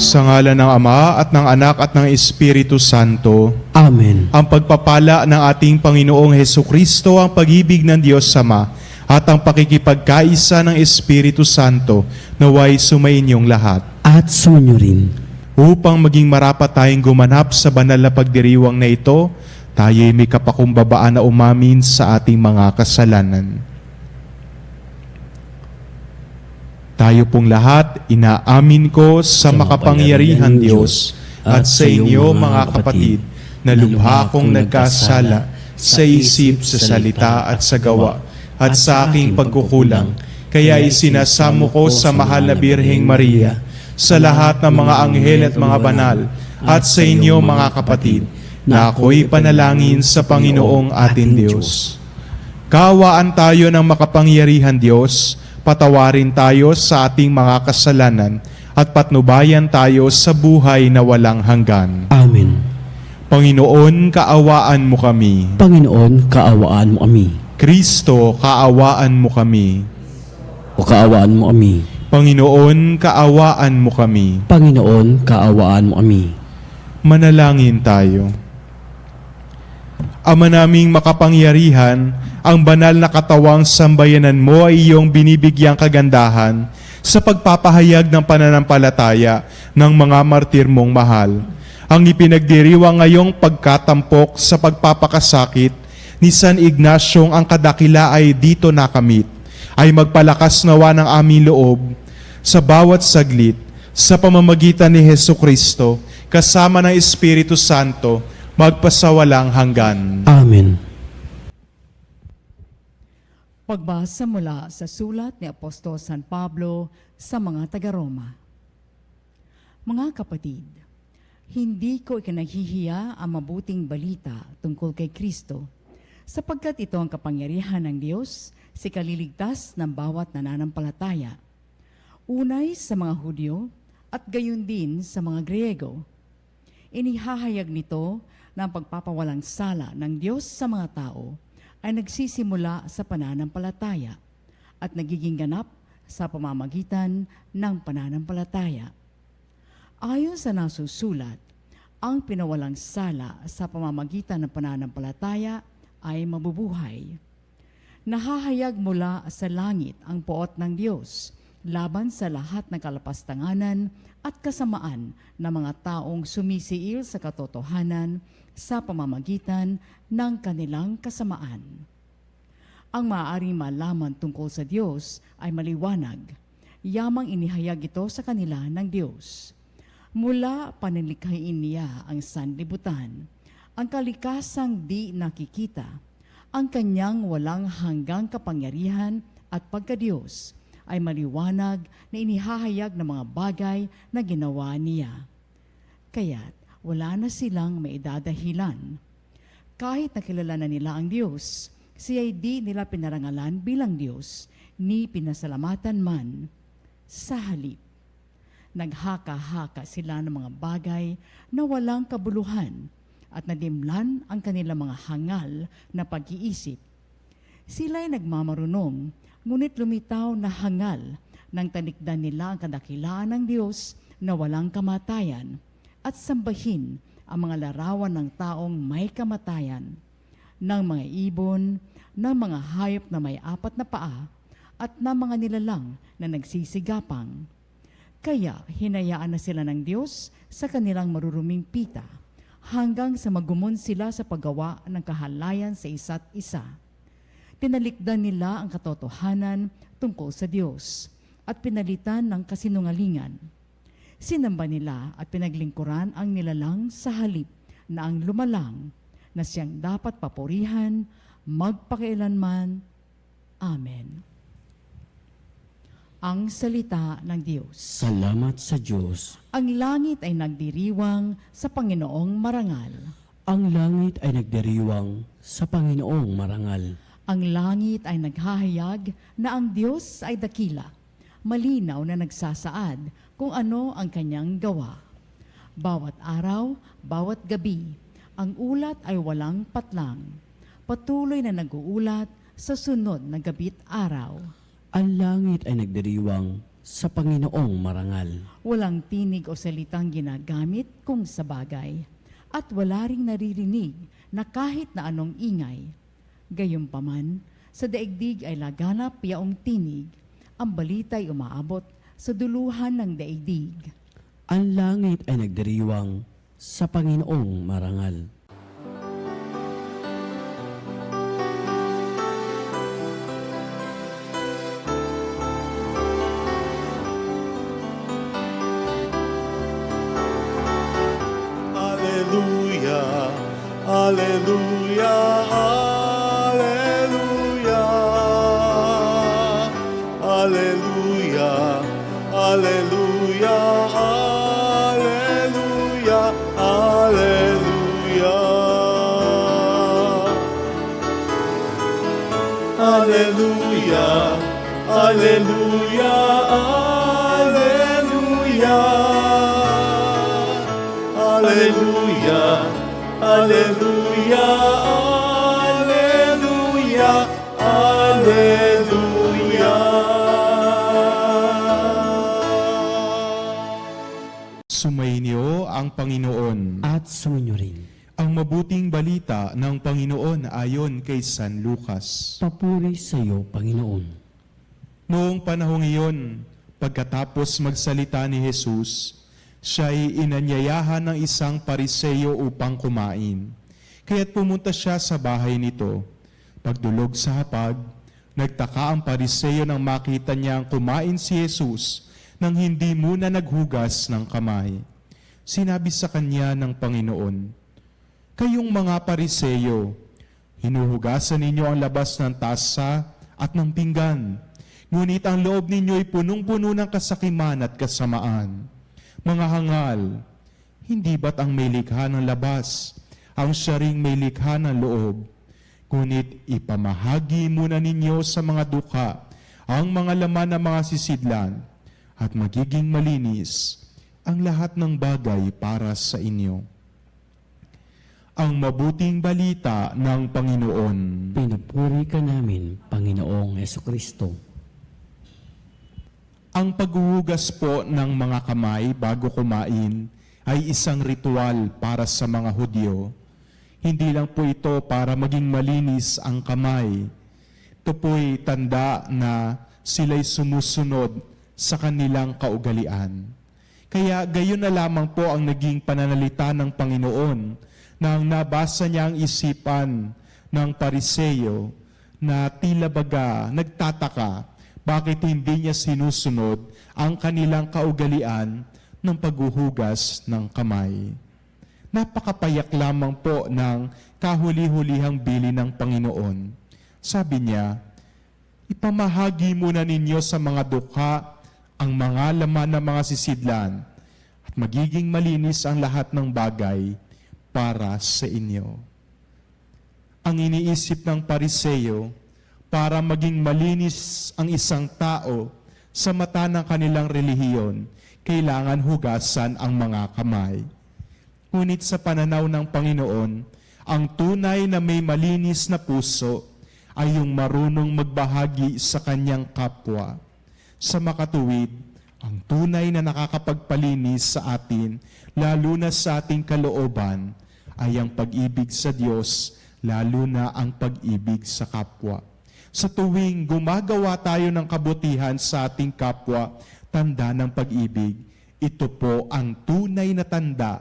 Sa ngalan ng Ama at ng Anak at ng Espiritu Santo. Amen. Ang pagpapala ng ating Panginoong Hesukristo, ang pag-ibig ng Diyos Ama, at ang pakikipagkaisa ng Espiritu Santo naway sumainyong lahat. At sumunyo rin. Upang maging marapat tayong gumanap sa banal na pagdiriwang na ito, tayo'y may kapakumbabaan na umamin sa ating mga kasalanan. Tayo pong lahat, inaamin ko sa makapangyarihan Diyos at sa inyo mga kapatid, na lubha kong nagkasala sa isip, sa salita at sa gawa, at sa aking pagkukulang. Kaya isinasamo ko sa mahal na Birheng Maria, sa lahat ng mga anghel at mga banal, at sa inyo mga kapatid, na ako'y panalangin sa Panginoong ating Diyos. Kaawaan tayo ng makapangyarihan Diyos, patawarin tayo sa ating mga kasalanan, at patnubayan tayo sa buhay na walang hanggan. Amen. Panginoon, kaawaan mo kami. Panginoon, kaawaan mo kami. Kristo, kaawaan mo kami. O kaawaan mo kami. Panginoon, kaawaan mo kami. Panginoon, kaawaan mo kami. Manalangin tayo. Ama naming makapangyarihan, ang banal na katawang sambayanan mo ay iyong binibigyang kagandahan sa pagpapahayag ng pananampalataya ng mga martir mong mahal. Ang ipinagdiriwang ngayong pagkatampok sa pagpapakasakit ni San Ignacyong ang kadakila ay dito nakamit, ay magpalakas nawa ng aming loob sa bawat saglit sa pamamagitan ni Hesukristo kasama ng Espiritu Santo magpasawalang hanggan. Amen. Pagbasa mula sa sulat ni Apostol San Pablo sa mga taga-Roma. Mga kapatid, hindi ko ikinaghihiya ang mabuting balita tungkol kay Kristo, sapagkat ito ang kapangyarihan ng Diyos sa kaliligtas ng bawat nananampalataya. Unay sa mga Hudyo at gayon din sa mga Griego. Inihahayag nito na ang pagpapawalang sala ng Diyos sa mga tao ay nagsisimula sa pananampalataya at nagiging ganap sa pamamagitan ng pananampalataya. Ayon sa nasusulat, ang pinawalang sala sa pamamagitan ng pananampalataya ay mabubuhay. Nahahayag mula sa langit ang poot ng Diyos laban sa lahat ng kalapastanganan at kasamaan ng mga taong sumisiil sa katotohanan sa pamamagitan ng kanilang kasamaan. Ang maaaring malaman tungkol sa Diyos ay maliwanag. Yamang inihayag ito sa kanila ng Diyos. Mula panilikhain niya ang sanlibutan, ang kalikasang di nakikita, ang kanyang walang hanggang kapangyarihan at pagkadiyos ay maliwanag na inihahayag ng mga bagay na ginawa niya. Kaya't wala na silang maidadahilan. Kahit nakilala na nila ang Diyos, siya'y di nila pinarangalan bilang Diyos, ni pinasalamatan man. Sa halip, naghaka-haka sila ng mga bagay na walang kabuluhan at nadimlan ang kanilang mga hangal na pag-iisip. Sila'y nagmamarunong, ngunit lumitaw na hangal nang tanikdan nila ang kadakilaan ng Diyos na walang kamatayan at sambahin ang mga larawan ng taong may kamatayan, ng mga ibon, ng mga hayop na may apat na paa, at ng mga nilalang na nagsisigapang. Kaya hinayaan na sila ng Diyos sa kanilang maruruming pita, hanggang sa magumon sila sa paggawa ng kahalayan sa isa't isa. Tinalikdan nila ang katotohanan tungkol sa Diyos at pinalitan ng kasinungalingan. Sinamba nila at pinaglingkuran ang nilalang sa halip na ang lumalang na siyang dapat papurihan magpakailanman. Amen. Ang salita ng Diyos. Salamat sa Diyos. Ang langit ay nagdiriwang sa Panginoong marangal. Ang langit ay nagdiriwang sa Panginoong marangal. Ang langit ay naghahayag na ang Diyos ay dakila, malinaw na nagsasaad kung ano ang kanyang gawa. Bawat araw, bawat gabi, ang ulat ay walang patlang. Patuloy na nag-uulat sa sunod na gabit araw. Ang langit ay nagdiriwang sa Panginoong marangal. Walang tinig o salitang ginagamit kung sa bagay, at wala ring naririnig na kahit na anong ingay. Gayunpaman, sa daigdig ay laganap yaong tinig, ang balita'y umaabot sa duluhan ng daigdig. Ang langit ay nagdiriwang sa Panginoong marangal. Hallelujah, hallelujah, hallelujah, hallelujah, hallelujah, hallelujah, hallelujah, hallelujah, hallelujah, hallelujah. Hallelujah, hallelujah, hallelujah. Sumainyo ang Panginoon. At sumunyo rin. Ang mabuting balita ng Panginoon ayon kay San Lucas. Papuri sa iyo, Panginoon. Noong panahong iyon, pagkatapos magsalita ni Jesus, siya'y inanyayahan ng isang pariseyo upang kumain. Kaya't pumunta siya sa bahay nito. Pagdulog sa hapag, nagtaka ang pariseyo nang makita niyang kumain si Jesus nang hindi muna naghugas ng kamay. Sinabi sa kanya ng Panginoon, "Kayong mga pariseyo, hinuhugasan ninyo ang labas ng tasa at ng pinggan, ngunit ang loob ninyo'y punong-puno ng kasakiman at kasamaan. Mga hangal, hindi ba't ang may likha ng labas, ang siya ring may likha ng loob? Ngunit ipamahagi muna ninyo sa mga dukha ang mga laman ng mga sisidlan, at magiging malinis ang lahat ng bagay para sa inyo." Ang mabuting balita ng Panginoon. Pinupuri ka namin, Panginoong Hesukristo. Ang paghuhugas po ng mga kamay bago kumain ay isang ritual para sa mga Hudyo. Hindi lang po ito para maging malinis ang kamay. Ito po'y tanda na sila'y sumusunod sa kanilang kaugalian. Kaya gayon na lamang po ang naging pananalita ng Panginoon nang nabasa niya ang isipan ng pariseyo na tila baga nagtataka bakit hindi niya sinusunod ang kanilang kaugalian ng paghuhugas ng kamay. Napakapayak lamang po ng kahuli-hulihang bili ng Panginoon. Sabi niya, "Ipamahagi muna ninyo sa mga dukha ang mga laman ng mga sisidlan at magiging malinis ang lahat ng bagay para sa inyo." Ang iniisip ng pariseyo, para maging malinis ang isang tao sa mata ng kanilang relihiyon, kailangan hugasan ang mga kamay. Ngunit sa pananaw ng Panginoon, ang tunay na may malinis na puso ay yung marunong magbahagi sa kanyang kapwa. Sa makatuwid, ang tunay na nakakapagpalinis sa atin, lalo na sa ating kalooban, ay ang pag-ibig sa Diyos, lalo na ang pag-ibig sa kapwa. Sa tuwing gumagawa tayo ng kabutihan sa ating kapwa, tanda ng pag-ibig, ito po ang tunay na tanda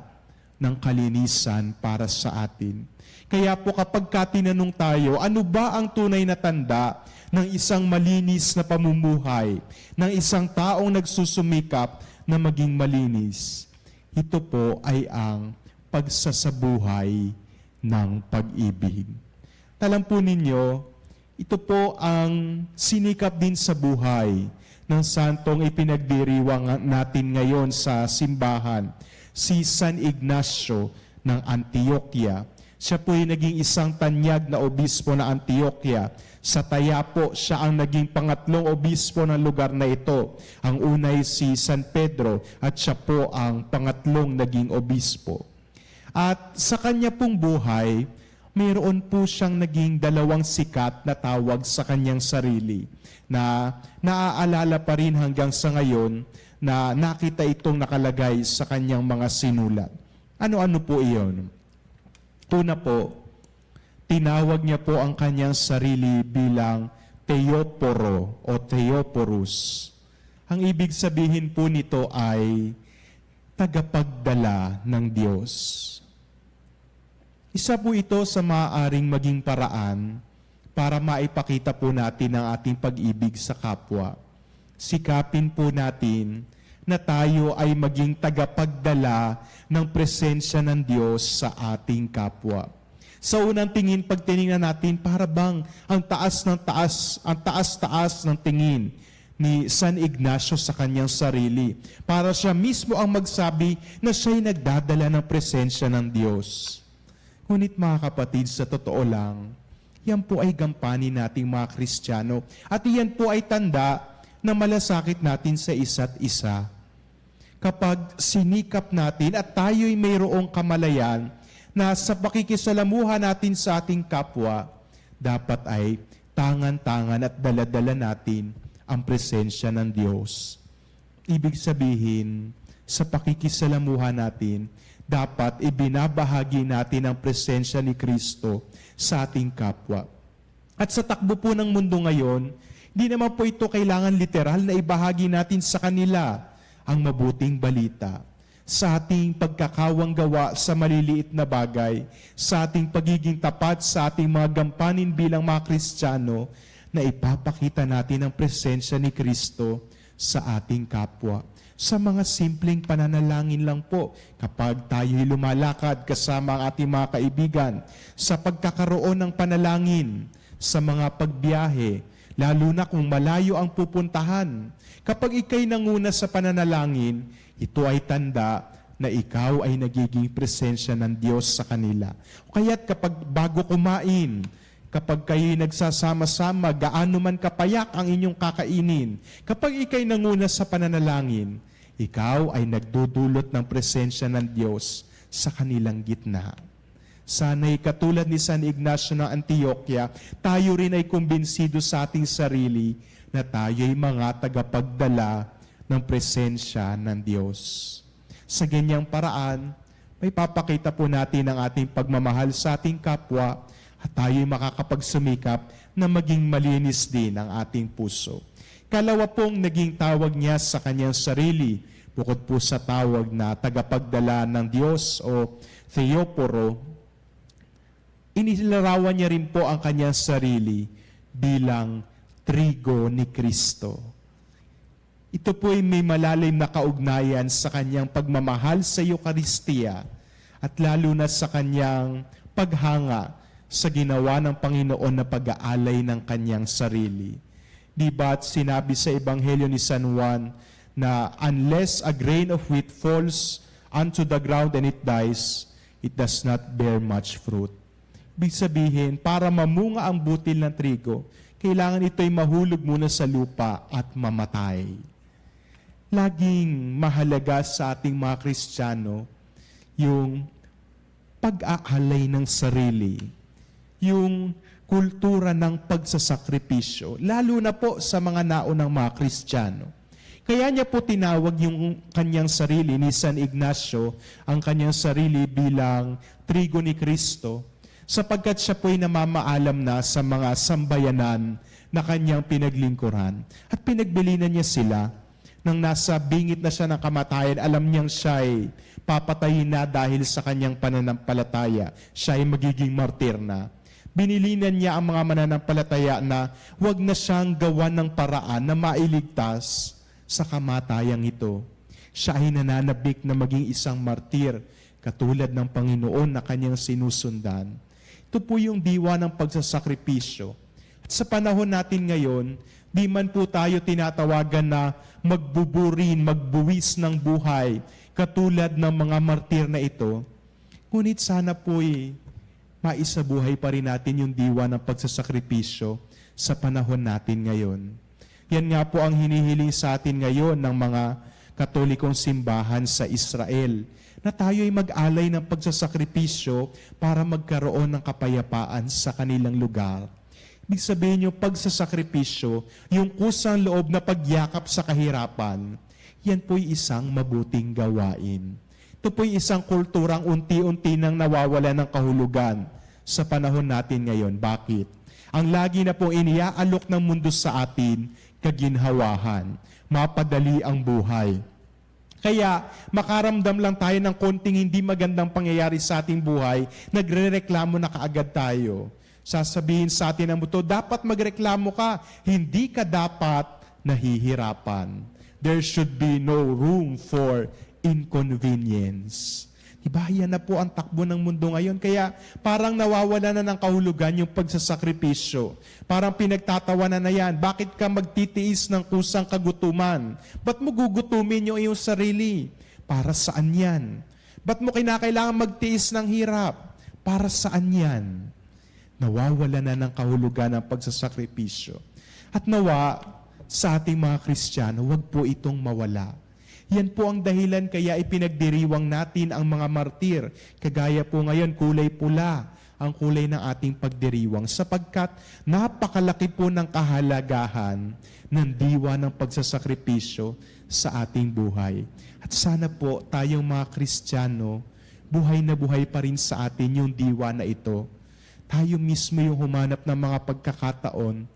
ng kalinisan para sa atin. Kaya po kapag tinanong tayo, ano ba ang tunay na tanda ng isang malinis na pamumuhay, ng isang taong nagsusumikap na maging malinis? Ito po ay ang pagsasabuhay ng pag-ibig. Talam po ninyo, ito po ang sinikap din sa buhay ng santong ipinagdiriwang natin ngayon sa simbahan, si San Ignacio ng Antioquia. Siya po ay naging isang tanyag na obispo na Antioquia. Sa taya po, siya ang naging pangatlong obispo ng lugar na ito. Ang unay si San Pedro at siya po ang pangatlong naging obispo. At sa kanya pong buhay, mayroon po siyang naging dalawang sikat na tawag sa kanyang sarili na naaalala pa rin hanggang sa ngayon na nakita itong nakalagay sa kanyang mga sinulat. Ano-ano po iyon? Una po, tinawag niya po ang kanyang sarili bilang Theoporo o Theoporus. Ang ibig sabihin po nito ay tagapagdala ng Diyos. Isa po ito sa maaaring maging paraan para maipakita po natin ang ating pag-ibig sa kapwa. Sikapin po natin na tayo ay maging tagapagdala ng presensya ng Diyos sa ating kapwa. Sa unang tingin, pag tinignan natin, para bang ang taas-taas ng tingin ni San Ignacio sa kanyang sarili. Para siya mismo ang magsabi na siya'y nagdadala ng presensya ng Diyos. Ngunit mga kapatid, sa totoo lang, yan po ay gampanin nating mga Kristiyano. At yan po ay tanda na malasakit natin sa isa't isa. Kapag sinikap natin at tayo'y mayroong kamalayan na sa pakikisalamuha natin sa ating kapwa, dapat ay tangan-tangan at daladala natin ang presensya ng Diyos. Ibig sabihin, sa pakikisalamuha natin, dapat ibinabahagi natin ang presensya ni Kristo sa ating kapwa. At sa takbo po ng mundo ngayon, hindi naman po ito kailangan literal na ibahagi natin sa kanila ang mabuting balita. Sa ating pagkakawang gawa sa maliliit na bagay, sa ating pagiging tapat sa ating mga gampanin bilang mga Kristiyano, na ipapakita natin ang presensya ni Kristo sa ating kapwa. Sa mga simpleng pananalangin lang po, kapag tayo'y lumalakad kasama ang ating mga kaibigan, sa pagkakaroon ng panalangin, sa mga pagbiyahe, lalo na kung malayo ang pupuntahan. Kapag ika'y nanguna sa pananalangin, ito ay tanda na ikaw ay nagiging presensya ng Diyos sa kanila. Kaya't kapag bago kumain, kapag kayo'y nagsasama-sama, gaano man kapayak ang inyong kakainin, kapag ika'y nanguna sa pananalangin, ikaw ay nagdudulot ng presensya ng Diyos sa kanilang gitna. Sana'y katulad ni San Ignacio ng Antioquia, tayo rin ay kumbinsido sa ating sarili na tayo'y mga tagapagdala ng presensya ng Diyos. Sa ganyang paraan, may papakita po natin ang ating pagmamahal sa ating kapwa at tayo'y makakapagsumikap na maging malinis din ang ating puso. Kalawa pong naging tawag niya sa kanyang sarili, bukod po sa tawag na tagapagdala ng Diyos o Theoporo, inilarawan niya rin po ang kanyang sarili bilang trigo ni Kristo. Ito po ay may malalim na kaugnayan sa kanyang pagmamahal sa Eucharistia at lalo na sa kanyang paghanga sa ginawa ng Panginoon na pag-aalay ng kanyang sarili. Di ba't sinabi sa Ebanghelyo ni San Juan na unless a grain of wheat falls onto the ground and it dies, it does not bear much fruit. Ibig sabihin, para mamunga ang butil ng trigo, kailangan ito'y mahulog muna sa lupa at mamatay. Laging mahalaga sa ating mga Kristiyano yung pag-aalay ng sarili, yung kultura ng pagsasakripisyo, lalo na po sa mga naunang mga Kristiyano. Kaya niya po tinawag yung kanyang sarili ni San Ignacio, ang kanyang sarili bilang trigo ni Kristo, sapagkat siya po'y namamaalam na sa mga sambayanan na kanyang pinaglingkuran. At pinagbilinan niya sila nang nasa bingit na siya ng kamatayan, alam niyang siya'y papatayin na dahil sa kanyang pananampalataya. Siya'y magiging martir na. Binilinan niya ang mga mananampalataya na huwag na siyang gawan ng paraan na mailigtas sa kamatayang ito. Siya ay nananabik na maging isang martir, katulad ng Panginoon na kanyang sinusundan. Ito po yung diwa ng pagsasakripisyo. At sa panahon natin ngayon, di man po tayo tinatawagan na magbuburin, magbuwis ng buhay, katulad ng mga martir na ito. Ngunit sana po'y maisabuhay pa rin natin yung diwa ng pagsasakripisyo sa panahon natin ngayon. Yan nga po ang hinihiling sa atin ngayon ng mga Katolikong simbahan sa Israel na tayo ay mag-alay ng pagsasakripisyo para magkaroon ng kapayapaan sa kanilang lugar. Ibig sabihin yung pagsasakripisyo, yung kusang loob na pagyakap sa kahirapan, yan po'y isang mabuting gawain. Ito po'y isang kulturang unti-unti nang nawawala ng kahulugan sa panahon natin ngayon. Bakit? Ang lagi na pong iniaalok ng mundo sa atin, kaginhawahan, mapadali ang buhay. Kaya makaramdam lang tayo ng konting hindi magandang pangyayari sa ating buhay, nagrereklamo na kaagad tayo. Sasabihin sa atin ng mundo, dapat magreklamo ka, hindi ka dapat nahihirapan. There should be no room for inconvenience. Diba? Yan na po ang takbo ng mundo ngayon. Kaya parang nawawala na ng kahulugan yung pagsasakripisyo. Parang pinagtatawanan na yan. Bakit ka magtitiis ng kusang kagutuman? Ba't mo gugutumin yung iyong sarili? Para saan yan? Ba't mo kinakailangan magtiis ng hirap? Para saan yan? Nawawala na ng kahulugan ng pagsasakripisyo. At nawa, sa ating mga Kristiyano, huwag po itong mawala. Yan po ang dahilan kaya ipinagdiriwang natin ang mga martir. Kagaya po ngayon, kulay pula ang kulay ng ating pagdiriwang sapagkat napakalaki po ng kahalagahan ng diwa ng pagsasakripisyo sa ating buhay. At sana po tayong mga Kristiyano, buhay na buhay pa rin sa atin yung diwa na ito. Tayo mismo yung humanap ng mga pagkakataon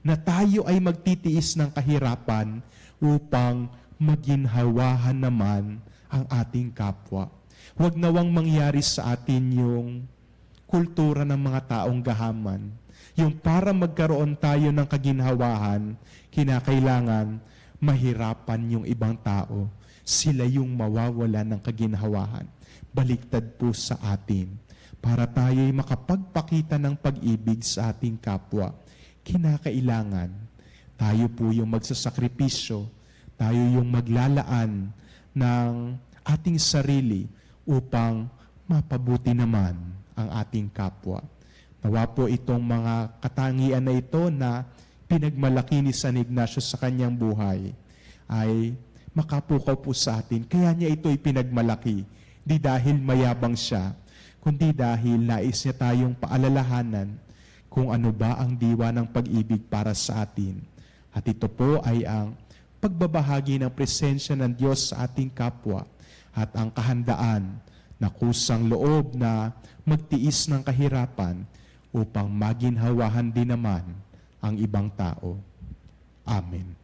na tayo ay magtitiis ng kahirapan upang maginhawahan naman ang ating kapwa. Huwag nawang mangyari sa atin yung kultura ng mga taong gahaman. Yung para magkaroon tayo ng kaginhawahan, kinakailangan mahirapan yung ibang tao. Sila yung mawawala ng kaginhawahan. Baliktad po sa atin. Para tayo'y makapagpakita ng pag-ibig sa ating kapwa, kinakailangan tayo po yung magsasakripisyo, tayo yung maglalaan ng ating sarili upang mapabuti naman ang ating kapwa. Nawa po itong mga katangian na ito na pinagmalaki ni San Ignacio sa kanyang buhay ay makapukaw po sa atin. Kaya niya ito ipinagmalaki, di dahil mayabang siya, kundi dahil nais niya tayong paalalahanan kung ano ba ang diwa ng pag-ibig para sa atin. At ito po ay ang pagbabahagi ng presensya ng Diyos sa ating kapwa at ang kahandaan na kusang loob na magtiis ng kahirapan upang maginhawahan din naman ang ibang tao. Amen.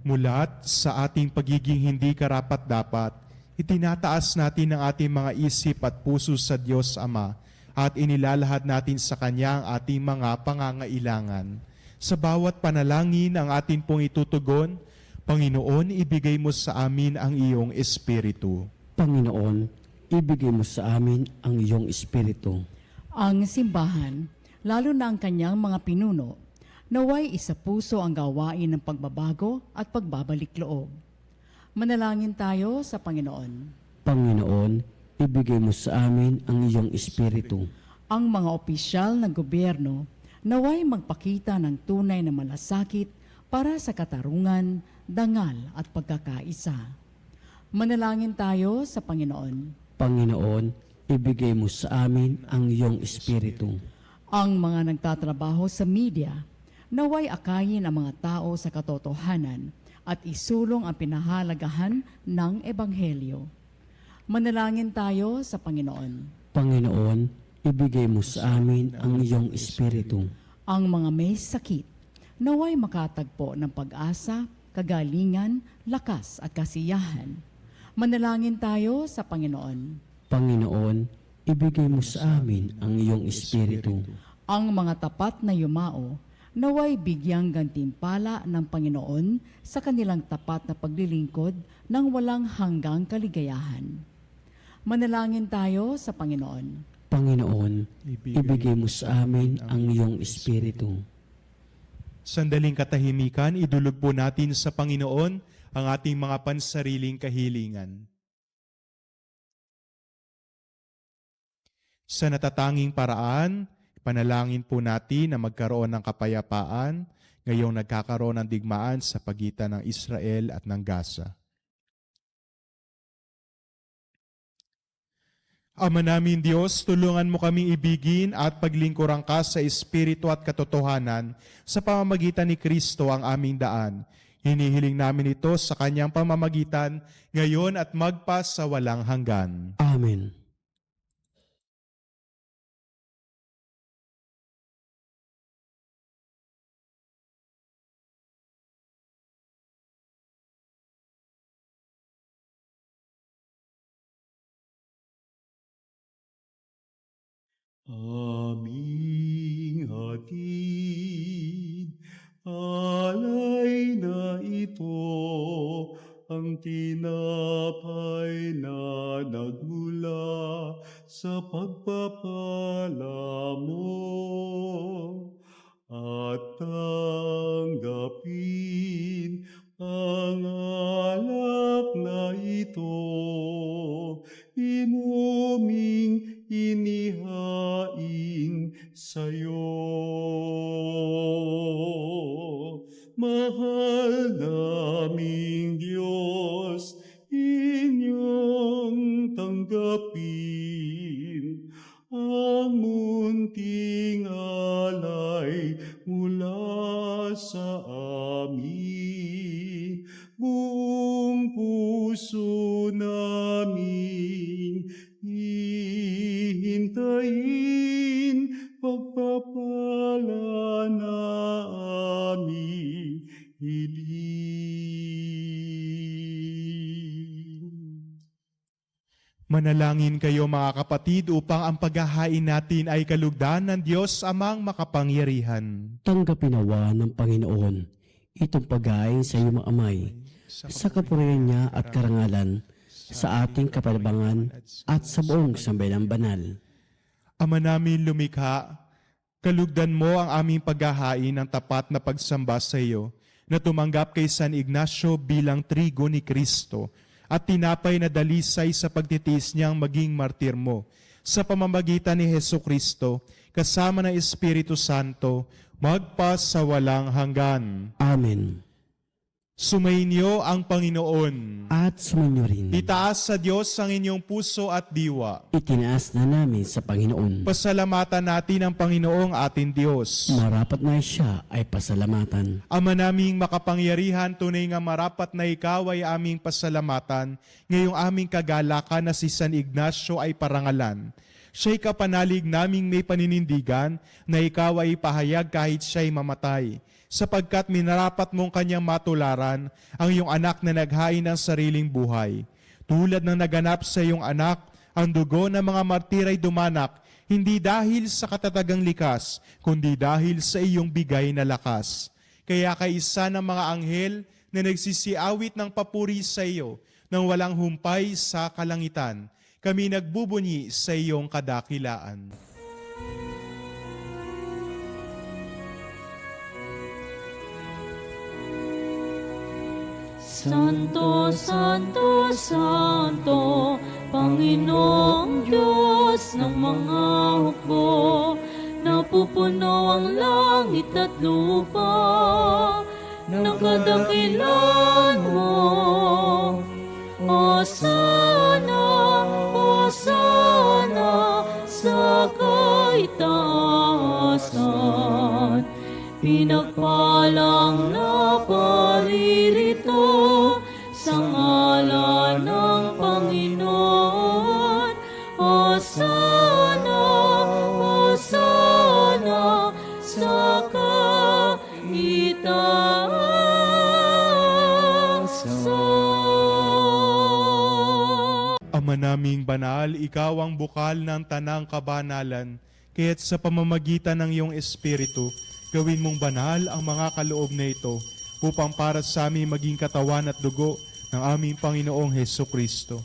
Mulat sa ating pagiging hindi karapat-dapat, itinataas natin ang ating mga isip at puso sa Diyos Ama at inilalahad natin sa Kanya ang ating mga pangangailangan. Sa bawat panalangin ang atin pong itutugon, Panginoon, ibigay mo sa amin ang iyong Espiritu. Panginoon, ibigay mo sa amin ang iyong Espiritu. Ang simbahan, lalo na ang kanyang mga pinuno, naway isa puso ang gawain ng pagbabago at pagbabalik loob. Manalangin tayo sa Panginoon. Panginoon, ibigay mo sa amin ang iyong Espiritu. Ang mga opisyal ng gobyerno, naway magpakita ng tunay na malasakit para sa katarungan, dangal at pagkakaisa. Manalangin tayo sa Panginoon. Panginoon, ibigay mo sa amin ang iyong Espiritu. Ang mga nagtatrabaho sa media, naway akayin ang mga tao sa katotohanan at isulong ang pinahalagahan ng Ebanghelyo. Manalangin tayo sa Panginoon. Panginoon, ibigay mo sa amin ang iyong Espiritu. Ang mga may sakit, naway makatagpo ng pag-asa, kagalingan, lakas at kasiyahan. Manalangin tayo sa Panginoon. Panginoon, ibigay mo sa amin ang iyong Espiritu. Ang mga tapat na yumao, naway bigyang gantimpala ng Panginoon sa kanilang tapat na paglilingkod ng walang hanggang kaligayahan. Manalangin tayo sa Panginoon. Panginoon, ibigay mo sa amin ang iyong Espiritu. Sandaling katahimikan, idulog po natin sa Panginoon ang ating mga pansariling kahilingan. Sa natatanging paraan, Panalangin po natin na magkaroon ng kapayapaan ngayong nagkakaroon ng digmaan sa pagitan ng Israel at ng Gaza. Ama namin Diyos, tulungan mo kaming ibigin at paglingkuran ka sa Espiritu at katotohanan sa pamamagitan ni Kristo ang aming daan. Hinihiling namin ito sa kanyang pamamagitan ngayon at magpa sa walang hanggan. Amen. Aming hatid, alay na ito, ang tinapay na nagmula sa pagpapala mo. At tanggapin ang alak na ito, inuming inihain sa'yo. Mahal naming Diyos, inyong tanggapin ang munting alay mula sa amin. Buong puso namin hihintayin pagpapala na aming hiling. Manalangin kayo mga kapatid upang ang paghahain natin ay kalugdan ng Diyos amang makapangyarihan. Tanggapin nawa ng Panginoon itong paghain sa iyong mga amay, sa kapurihan niya at karangalan, sa ating kapalabangan at sa buong sambayanang banal. Ama namin lumikha, kalugdan mo ang aming paghahain ng tapat na pagsamba sa iyo, na tumanggap kay San Ignacio bilang trigo ni Kristo, at tinapay na dalisay sa pagtitiis niyang maging martir mo. Sa pamamagitan ni Hesukristo, kasama ng Espiritu Santo, magpa sa walang hanggan. Amen. Sumainyo ang Panginoon. At sumainyo rin. Itaas sa Diyos ang inyong puso at diwa. Itinaas na namin sa Panginoon. Pasalamatan natin ang Panginoong ating Diyos. Marapat na siya ay pasalamatan. Ama naming makapangyarihan, tunay nga marapat na ikaw ay aming pasalamatan, ngayong aming kagalakan na si San Ignacio ay parangalan. Siya'y kapanalig naming may paninindigan na ikaw ay pahayag kahit siya'y mamatay, sapagkat minarapat mong kanyang matularan ang iyong anak na naghain ng sariling buhay. Tulad ng naganap sa iyong anak, ang dugo ng mga martir ay dumanak, hindi dahil sa katatagang likas, kundi dahil sa iyong bigay na lakas. Kaya kaisa ng mga anghel na nagsisiawit ng papuri sa iyo, nang walang humpay sa kalangitan, kami nagbubunyi sa iyong kadakilaan. Santo, Santo, Santo, Panginoong Diyos ng mga hukbo, napupuno ang langit at lupa ng kadakilan mo. Hosana, Hosana sa kaitaasan, pinagpalang na paririto sa ngalan ng Panginoon. Hosana, Hosana sa kaitaasan. Ama naming banal, ikaw ang bukal ng tanang kabanalan, kaya't sa pamamagitan ng iyong Espiritu, gawin mong banal ang mga kaloob na ito, upang para sa amin maging katawan at dugo ng aming Panginoong Hesukristo.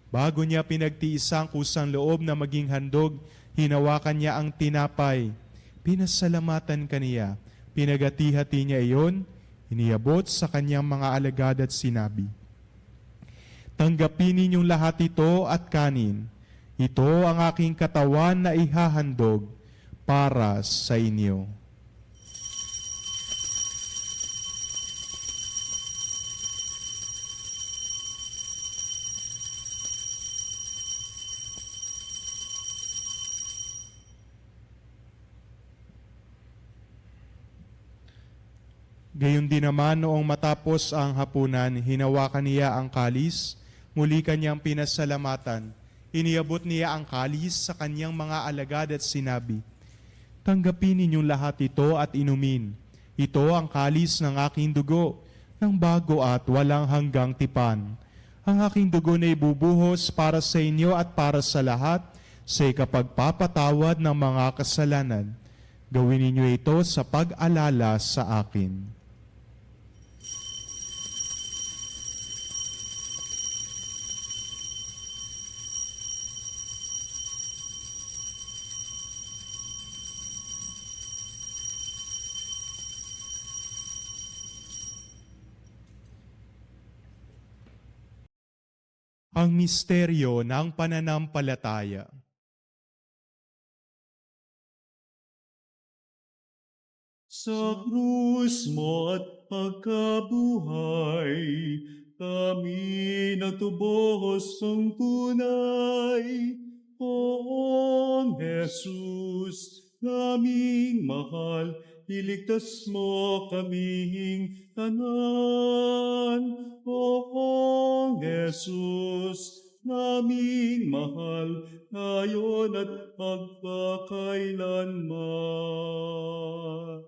Bago niya pinagtiisang kusang loob na maging handog, hinawakan niya ang tinapay. Pinasalamatan kaniya, pinagati-hati niya iyon, iniyabot sa kanyang mga alagad at sinabi, tanggapin ninyong lahat ito at kanin. Ito ang aking katawan na ihahandog para sa inyo. Gayon din naman noong matapos ang hapunan, hinawakan niya ang kalis, muli kanyang pinasalamatan. Iniabot niya ang kalis sa kanyang mga alagad at sinabi, "Tanggapin ninyong lahat ito at inumin. Ito ang kalis ng aking dugo, ng bago at walang hanggang tipan. Ang aking dugo na ibubuhos para sa inyo at para sa lahat sa ikapagpapatawad ng mga kasalanan. Gawin ninyo ito sa pag-alala sa akin." Ang misteryo ng pananampalataya. Sa krus mo at pagkabuhay, kami natubos ng tunay. Poong Jesus, naming mahal, iligtas mo kaming tanan. Poong Jesus, naming mahal, ngayon at magpakailanman.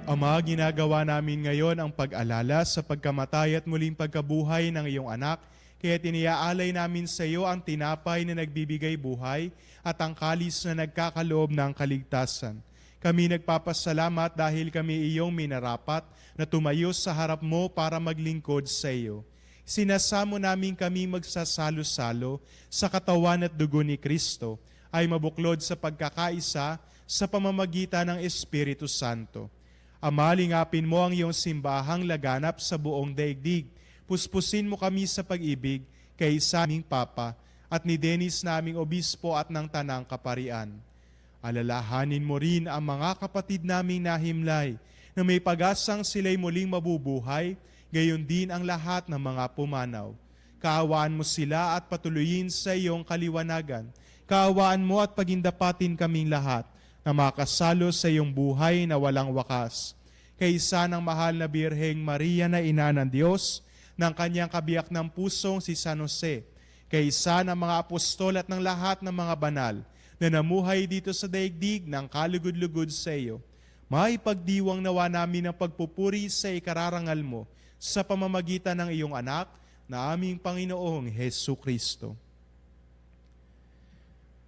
Ama, ginagawa namin ngayon ang pag-alala sa pagkamatay at muling pagkabuhay ng iyong anak, kaya tiniaalay namin sa iyo ang tinapay na nagbibigay buhay at ang kalis na nagkakaloob ng kaligtasan. Kami nagpapasalamat dahil kami iyong minarapat na tumayo sa harap mo para maglingkod sa iyo. Sinasamo namin kami magsasalo-salo sa katawan at dugo ni Kristo ay mabuklod sa pagkakaisa sa pamamagitan ng Espiritu Santo. Ama, lingapin mo ang iyong simbahang laganap sa buong daigdig. Puspusin mo kami sa pag-ibig kay sa aming Papa at ni Dennis naming Obispo at ng Tanang Kaparian. Alalahanin mo rin ang mga kapatid naming nahimlay na may pag-asang sila'y muling mabubuhay, gayon din ang lahat ng mga pumanaw. Kaawaan mo sila at patuloyin sa iyong kaliwanagan. Kaawaan mo at pagindapatin kaming lahat na makasalo sa iyong buhay na walang wakas. Kaysa ng mahal na Birheng Maria na Ina ng Diyos, ng kanyang kabiyak ng pusong si San Jose, kaysa ng mga apostol at ng lahat ng mga banal na namuhay dito sa daigdig ng kalugod-lugod sa iyo, maipagdiwang nawa namin ang pagpupuri sa ikararangal mo sa pamamagitan ng iyong anak na aming Panginoong Hesu Kristo.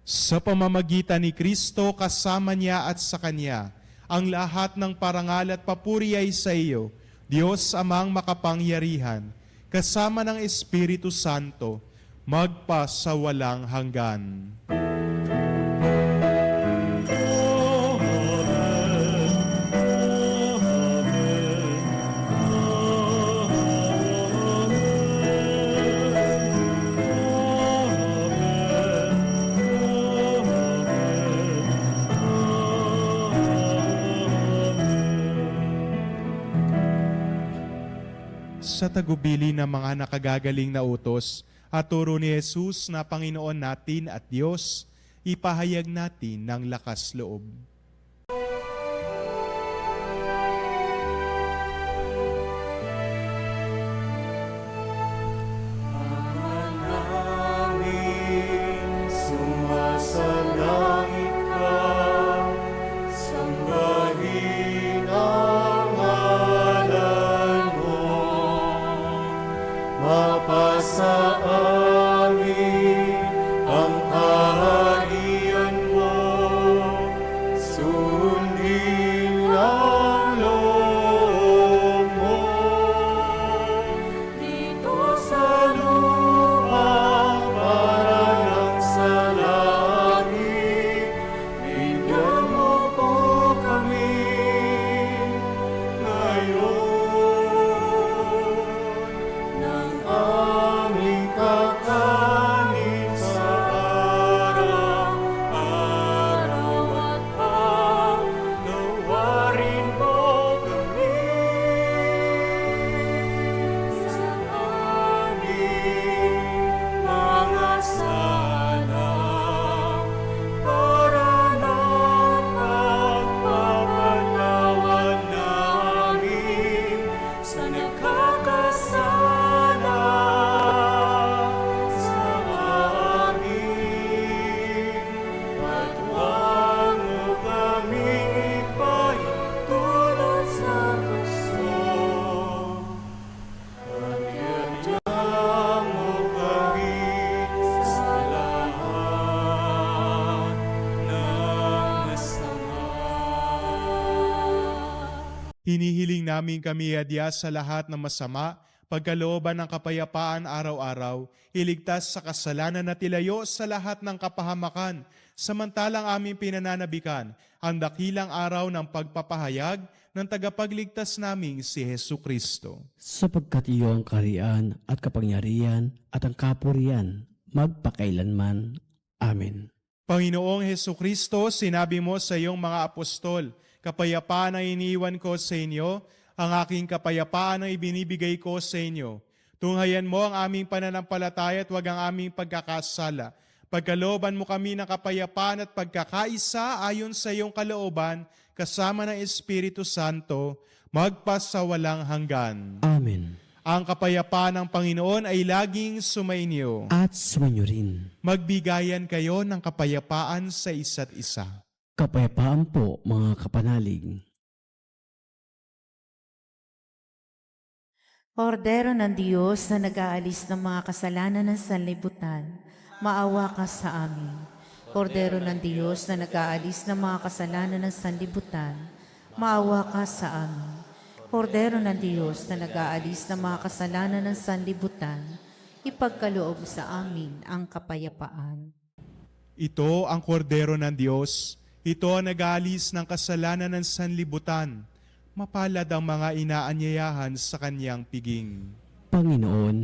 Sa pamamagitan ni Kristo, kasama niya at sa Kanya, ang lahat ng parangal at papuri ay sa iyo, Diyos Amang makapangyarihan, kasama ng Espiritu Santo, magpa sa walang hanggan. Sa tagubili ng mga nakagagaling na utos at turo ni Jesus na Panginoon natin at Diyos, ipahayag natin ng lakas loob. Sumasalangit ka, sambahin ang ngalan mo. Mapasa amin ang kaharian mo, Hinihiling namin kami adya sa lahat ng masama, pagkalooban ng kapayapaan araw-araw, iligtas sa kasalanan at ilayo sa lahat ng kapahamakan, samantalang aming pinananabikan ang dakilang araw ng pagpapahayag ng tagapagligtas naming si Hesu Kristo. Sapagkat iyo ang kaharian at kapangyarihan at ang kapurihan magpakailanman. Amen. Panginoong Hesu Kristo, sinabi mo sa iyong mga apostol, kapayapaan ang iniiwan ko sa inyo, ang aking kapayapaan ang ibinibigay ko sa inyo. Tunghayan mo ang aming pananampalataya at huwag ang aming pagkakasala. Pagkalooban mo kami ng kapayapaan at pagkakaisa ayon sa iyong kalooban, kasama ng Espiritu Santo, magpasawalang hanggan. Amen. Ang kapayapaan ng Panginoon ay laging sumainyo. At sumainyo rin. Magbigayan kayo ng kapayapaan sa isa't isa. Kapayapaan po, mga kapanalig. Kordero ng Diyos na nag-aalis ng mga kasalanan ng sanlibutan, maawa ka sa amin. Kordero ng Diyos na nag-aalis ng mga kasalanan ng sanlibutan, maawa ka sa amin. Kordero ng Diyos na nag-aalis ng mga kasalanan ng sanlibutan, ipagkaloob sa amin ang kapayapaan. Ito ang kordero ng Diyos. Ito ang nag-aalis ng kasalanan ng sanlibutan. Mapalad ang mga inaanyayahan sa kanyang piging. Panginoon,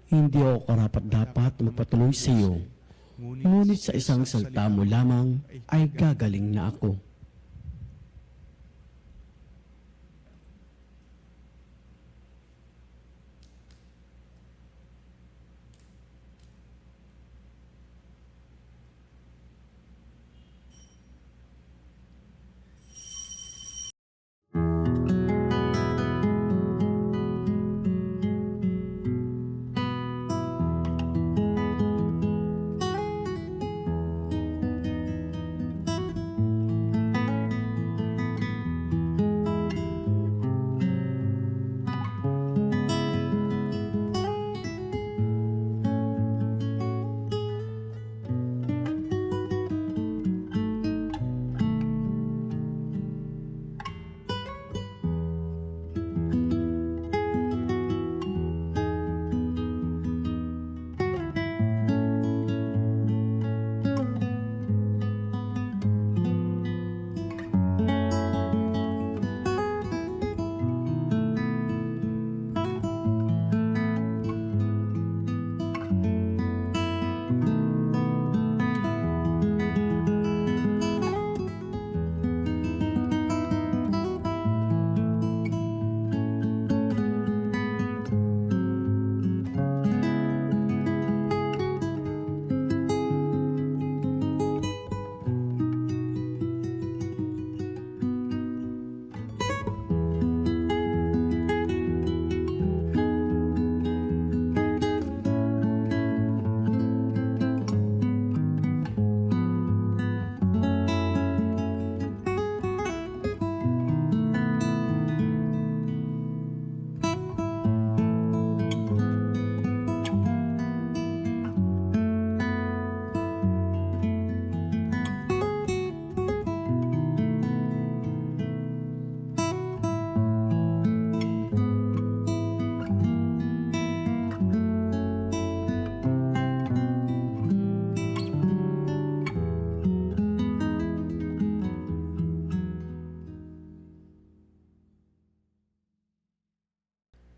hindi ako karapat-dapat magpatuloy sa iyo. Ngunit sa isang salita mo lamang ay gagaling na ako.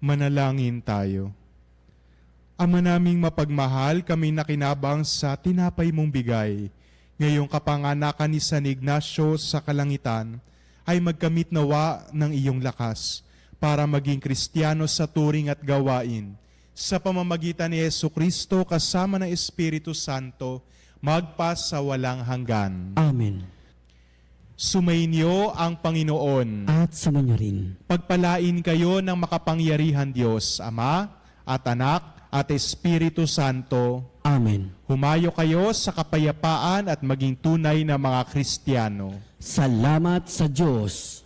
Manalangin tayo. Ama naming mapagmahal, kami nakinabang sa tinapay mong bigay. Ngayong kapanganakan ni San Ignacio sa kalangitan, ay magkamit nawa ng iyong lakas para maging Kristiyano sa turing at gawain. Sa pamamagitan ni Hesu Kristo kasama ng Espiritu Santo, magpas sa walang hanggan. Amen. Sumainyo ang Panginoon. At sumainyo rin. Pagpalain kayo ng makapangyarihan Diyos, Ama at Anak at Espiritu Santo. Amen. Humayo kayo sa kapayapaan at maging tunay na mga Kristiyano. Salamat sa Diyos.